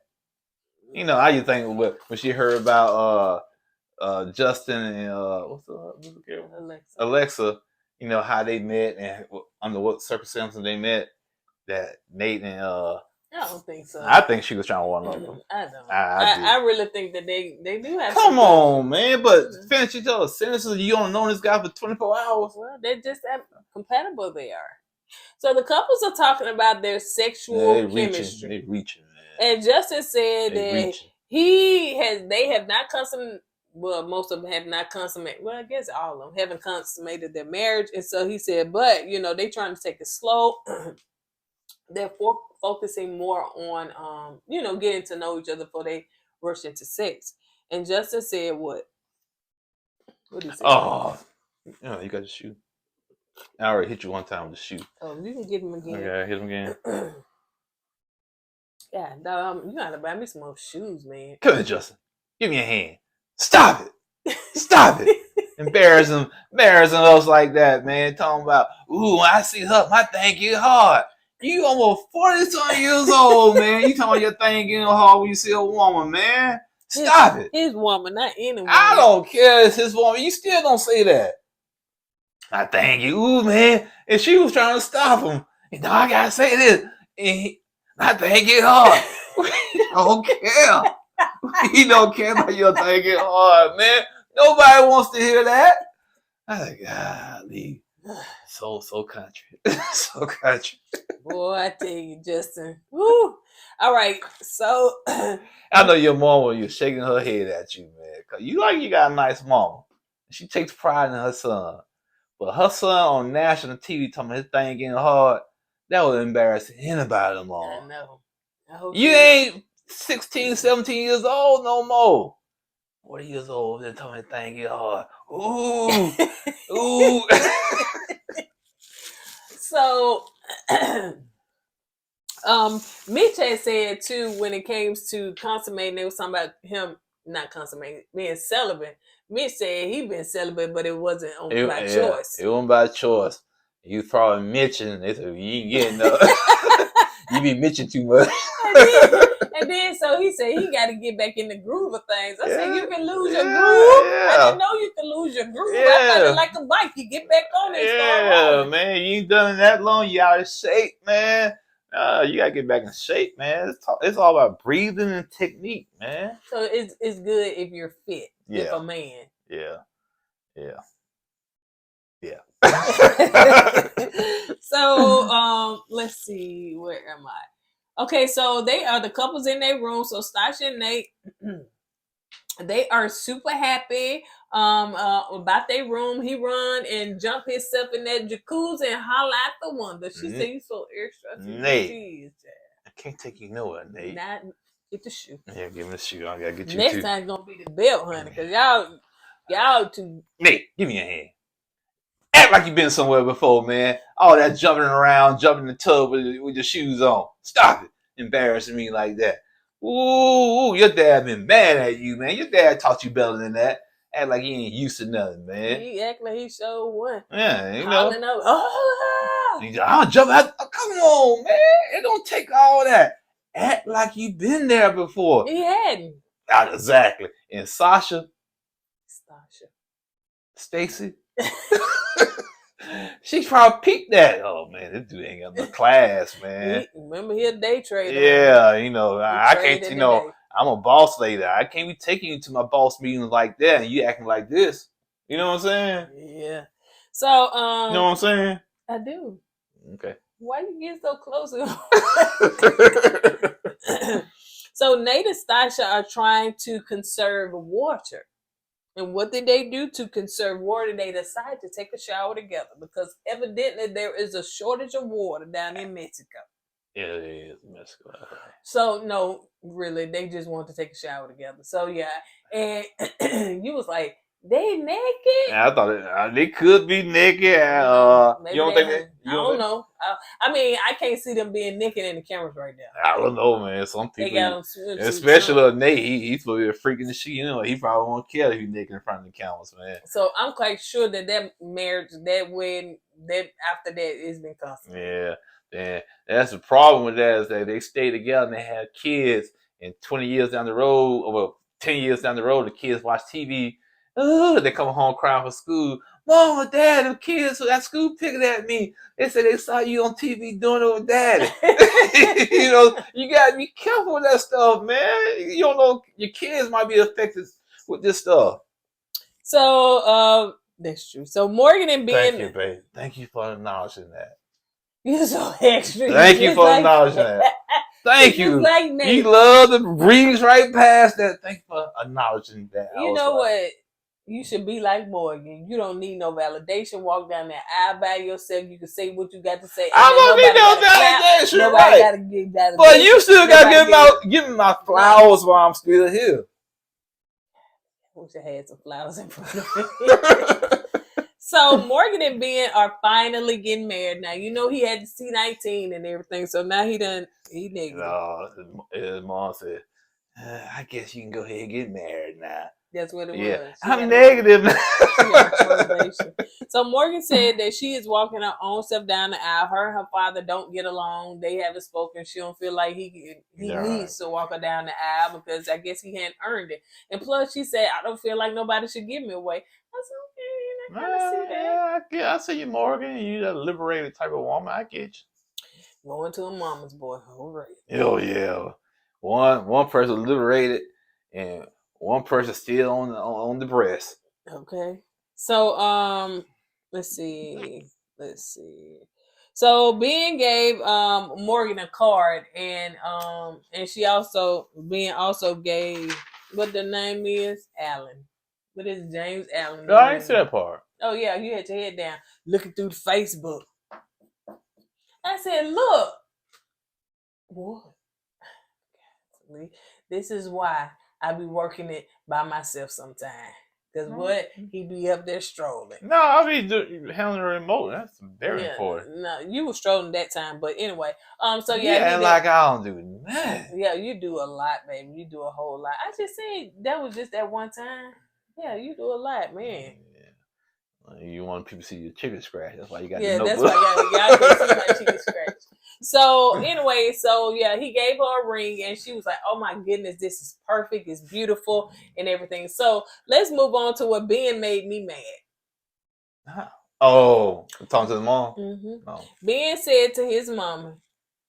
You know, I just think when she heard about Justin and what's the girl? Alexa. You know how they met and under what circumstances they met. That Nate and I don't think so. I think she was trying to one up them. I don't. I really think that they do have. Come on, man! But finish each other's sentences. You don't know this guy for 24 hours. Well, they're just how compatible they are. So the couples are talking about their sexual chemistry. They're reaching, man. And Justin said that they have not consummated. Well, most of them have not consummated. Well, I guess all of them haven't consummated their marriage, and so he said, but they trying to take it slow. They're focusing more on, getting to know each other before they rush into sex. And Justin said, what? What did he say? Oh, you got the shoe. I already hit you one time with the shoe. Oh, you can get him again. Okay, hit him again. Yeah, dog, you gotta buy me some more shoes, man. Come here, Justin. Give me a hand. Stop it. Stop it. Embarrassing us like that, man. Talking about, ooh, when I see her, my thing get hard. You almost 40-something years old, man. You talking about your thing getting hard when you see a woman, man. Stop it. His woman, not any woman. I don't care. It's his woman. You still don't say that. I thank you, ooh, man. And she was trying to stop him. And now I gotta say this. And I think it hard. We don't care. We don't care about your thing get hard, man. Nobody wants to hear that. I was like, golly. So country. So country. Boy, I tell you, Justin. Woo. All right, so I know your mama, you're shaking her head at you, man. Cause you got a nice mama. She takes pride in her son. But her son on national TV talking about his thing getting hard, that was embarrassing anybody no more. I know. I hope you ain't 16, 17 years old no more. 40 years old, they're talking about thing get hard. Ooh. Ooh. So Mitch had said too, when it came to consummating, they was talking about him not consummating, being celibate. Mitch said he been celibate, but it wasn't by choice. It wasn't by choice. You probably Mitching. They said, you ain't getting no. You be Mitching too much. And then so he said he got to get back in the groove of things. I said, you can lose your groove. I didn't know you can lose your groove. I thought it like a bike. You get back on it. Yeah, man. You ain't done it that long. You out of shape, man. You gotta get back in shape, man. It's all about breathing and technique, man. So it's good if you're fit, if a man. Yeah. So let's see, where am I? Okay, so they are the couples in their room. So Sasha and Nate, they are super happy about their room. He run and jump himself in that jacuzzi and holla at the wonder. She said, "You so extra." Nate, I can't take you nowhere, Nate. Not get the shoe. Yeah, give me the shoe. I gotta get you. Next time gonna be the belt, honey, because y'all too. Nate, give me a hand. Act like you've been somewhere before, man. All that jumping around, jumping in the tub with your shoes on. Stop it. Embarrassing me like that. Ooh, your dad been mad at you, man. Your dad taught you better than that. Act like he ain't used to nothing, man. He act like he showed one. Yeah, you know. I'll jump out. Oh, come on, man. It don't take all that. Act like you've been there before. He hadn't. Not exactly. And Sasha. Stacy. She probably peeped that. Oh man, this dude ain't got no class, man. Remember he a day trader. Yeah, you know, I can't. You know, I'm a boss lady. I can't be taking you to my boss meetings like that, and you acting like this. You know what I'm saying? Yeah. So, you know what I'm saying? I do. Okay. Why you get so close? So Nate and Sasha are trying to conserve water. And what did they do to conserve water? They decided to take a shower together because evidently there is a shortage of water down in Mexico. Yeah, it is Mexico. So no, really, they just want to take a shower together. So yeah, and you was like, they naked? I thought they could be naked. You don't think that? I don't know. I mean, I can't see them being naked in the cameras right now. I don't know, man. Some people, they got them especially Nate, he's supposed to be a freak in the shit. You know, he probably won't care if he's naked in front of the cameras, man. So I'm quite sure that marriage, that wedding, that after that, it's been constant. Yeah. That's the problem with that is that they stay together and they have kids, and 20 years down the road, or 10 years down the road, the kids watch TV. They come home crying for school. Mom or Dad, the kids at school picking at me. They said they saw you on TV doing it with Daddy. You know, you gotta be careful with that stuff, man. You don't know, your kids might be affected with this stuff. So that's true. So Morgan and Ben. Thank you, babe. Thank you for acknowledging that. You're so extra. Thank you for acknowledging that. Thank you. Like Nate. You love to breeze right past that. Thank you for acknowledging that. You know what? You should be like Morgan. You don't need no validation. Walk down that aisle by yourself. You can say what you got to say. I don't need no validation. Nobody got to give validation. But you still got to give me my flowers while I'm still here. I wish I had some flowers in front of me. So So Morgan and Ben are finally getting married now. You know he had the C-19 and everything, so now he negative. No, his mom said, I guess you can go ahead and get married now. That's what it was. I'm negative now. So Morgan said that she is walking her own self down the aisle. Her and her father don't get along. They haven't spoken. She don't feel like he needs to walk her down the aisle because I guess he hadn't earned it. And plus, she said, I don't feel like nobody should give me away. I said, okay, I kind of see that. Yeah, I see you, Morgan. You a liberated type of woman. I get you. Going to a mama's boy. All right. Oh yeah. One person liberated and one person still on the breast. Okay. So let's see. So Ben gave Morgan a card and she also gave what the name is Allen. What is James Allen? No, I didn't see that part. Oh yeah, you had your head down looking through the Facebook. I said, look. What? This is why I be working it by myself sometimes. Because what? He be up there strolling. No, I'll be handling the remote. That's very important. No, you were strolling that time. But anyway, so yeah, like I don't do nothing. Yeah, you do a lot, baby. You do a whole lot. I just said that was just that one time. Yeah, you do a lot, man. Yeah. You want people to see your chicken scratch. That's why you got the notebook. That's why y'all can see my chicken scratch. So anyway, he gave her a ring and she was like, oh my goodness, this is perfect, it's beautiful and everything. So let's move on to what Ben made me mad. Oh, talking to the mom? Mm-hmm. Oh. Ben said to his mama,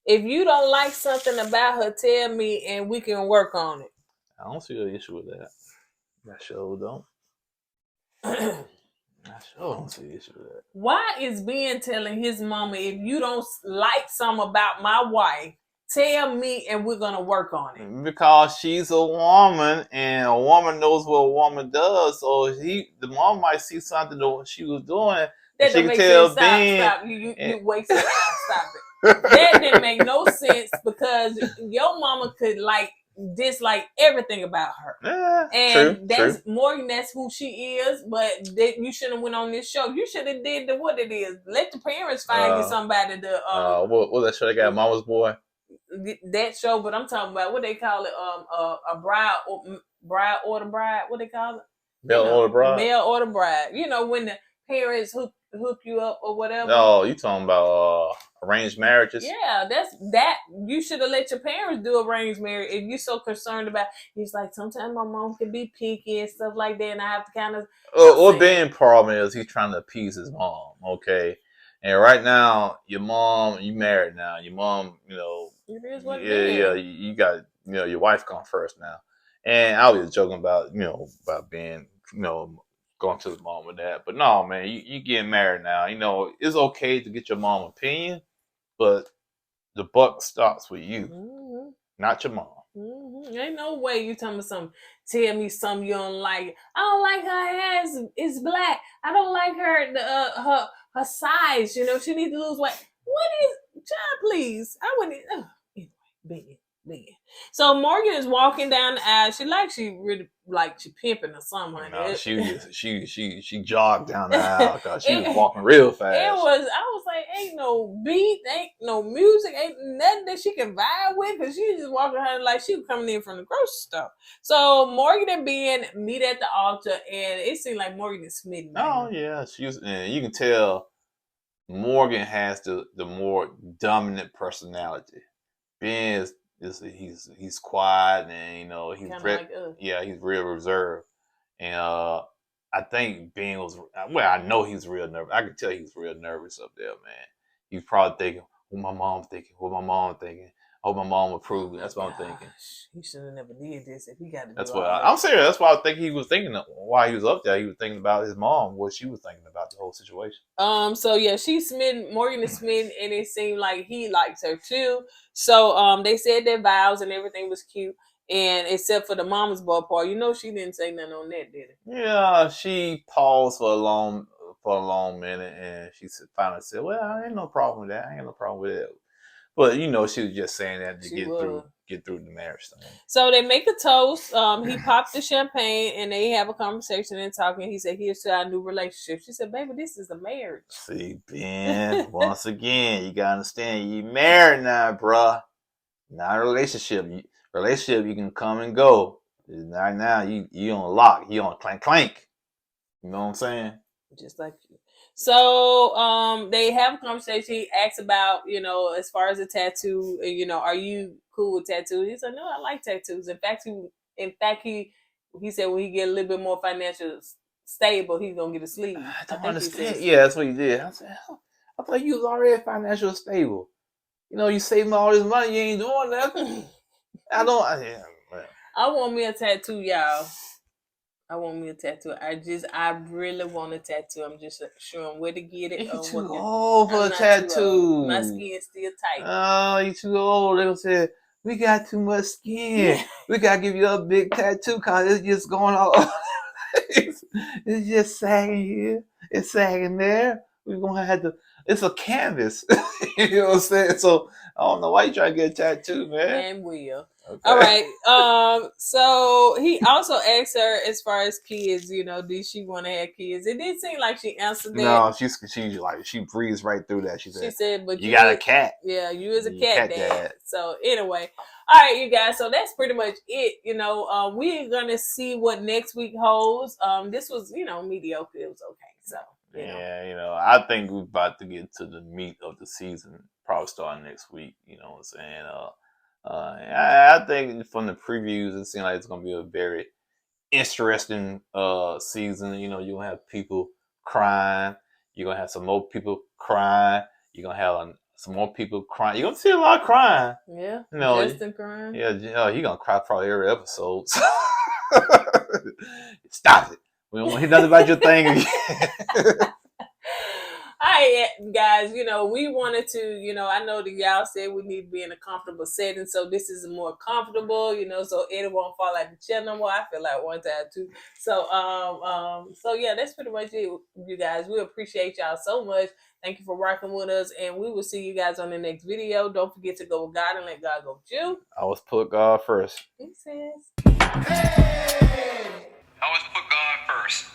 if you don't like something about her, tell me and we can work on it. I don't see an issue with that. I sure don't. I sure don't see an issue with that. Why is Ben telling his mama, if you don't like something about my wife, tell me and we're going to work on it? Because she's a woman and a woman knows what a woman does. So the mom might see something that she was doing. That she can tell Ben. Stop. You wasted time. Stop it. That didn't make no sense because your mama could dislike everything about her. And that's Morgan, that's who she is, but you shouldn't have went on this show. You should have did what it is. Let the parents find you somebody to what that show they got, Mama's Boy? That show, but I'm talking about what they call it, a bride or the bride, what they call it? Male or the bride. Male or the bride. You know, when the parents hook you up or whatever. No, you talking about arranged marriages? Yeah, that's that. You should have let your parents do arranged marriage. If you're so concerned about, it's like sometimes my mom can be picky and stuff like that, and I have to kind of. What Ben's problem is he's trying to appease his mom. Okay, and right now you married now. Your mom, it is what it is. You got your wife come first now. And I was joking about about being going to his mom with that. But no, man, you getting married now. It's okay to get your mom's opinion, but the buck stops with you, not your mom. Mm-hmm. Ain't no way you tell me something you don't like. I don't like her hair is black. I don't like her size. She needs to lose weight. What is, child, please? I wouldn't. Anyway, big. So Morgan is walking down the aisle. She really she pimping or something. No, she jogged down the aisle because she was walking real fast. I was like, ain't no beat, ain't no music, ain't nothing that she can vibe with because she just walking around like she was coming in from the grocery store. So Morgan and Ben meet at the altar, and it seemed like Morgan is smitten. Oh yeah, and you can tell Morgan has the more dominant personality. Ben he's quiet and he's real reserved, and I think Ben was I know he's real nervous. I could tell he's real nervous up there, man. He's probably thinking, what my mom thinking, I hope my mom approved. That's what I'm thinking. He should have never did this if he got to. That's what I'm serious. That's why I think he was thinking while he was up there. He was thinking about his mom, what she was thinking about the whole situation. So yeah, she's smitten. Morgan is smitten, and it seemed like he likes her too. So they said their vows and everything was cute, and except for the mama's boy part, she didn't say nothing on that, did it? Yeah, she paused for a long minute, and she finally said, "Well, I ain't no problem with that. I ain't no problem with it." But she was just saying that to get through the marriage thing. So they make a toast. He popped the champagne and they have a conversation and talking. He said, "Here's to our new relationship." She said, "Baby, this is a marriage." See, Ben, once again, you gotta understand, you married now, bruh. Not a relationship. Relationship, you can come and go. Right now, you on lock. You on clank. You know what I'm saying? Just like you. So they have a conversation. He asks about, as far as a tattoo, are you cool with tattoos? He said, "No, I like tattoos." In fact, he said when he get a little bit more financial stable, he's gonna get a sleeve. I don't understand. Yeah, that's what he did. I said, I thought you was already financially stable. You saving all this money, you ain't doing nothing. I want me a tattoo, y'all. I want me a tattoo. I really want a tattoo. I'm just showing where to get it. You too old for a tattoo. My skin's still tight. Oh, you too old. They gonna say, we got too much skin. We gotta give you a big tattoo because it's just going all it's just sagging here. It's sagging there. We're gonna have to. It's a canvas. You know what I'm saying? So I don't know why you trying to get a tattoo, man. And will. Okay. All right. So he also asked her as far as kids, did she want to have kids? It did seem like she answered that. No, she breezed right through that. She said, "But you got a cat. Yeah, you as a cat dad." So anyway, all right, you guys. So that's pretty much it. We're gonna see what next week holds. This was, mediocre. It was okay. So. I think we're about to get to the meat of the season, probably starting next week. You know what I'm saying? I think from the previews, it seems like it's going to be a very interesting season. You're going to have people crying. You're going to have some more people crying. You're going to have some more people crying. You're going to see a lot of crying. Yeah. Justin crying. Yeah, you're going to cry probably every episode. Stop it. We don't want to hear nothing about your thing again. All right, guys, we wanted to, I know that y'all said we need to be in a comfortable setting, so this is more comfortable, so Eddie won't fall out the chair no more. I feel like one time too. So, yeah, that's pretty much it, you guys. We appreciate y'all so much. Thank you for rocking with us, and we will see you guys on the next video. Don't forget to go with God and let God go with you. I always put God first. He says, hey! I always put God first.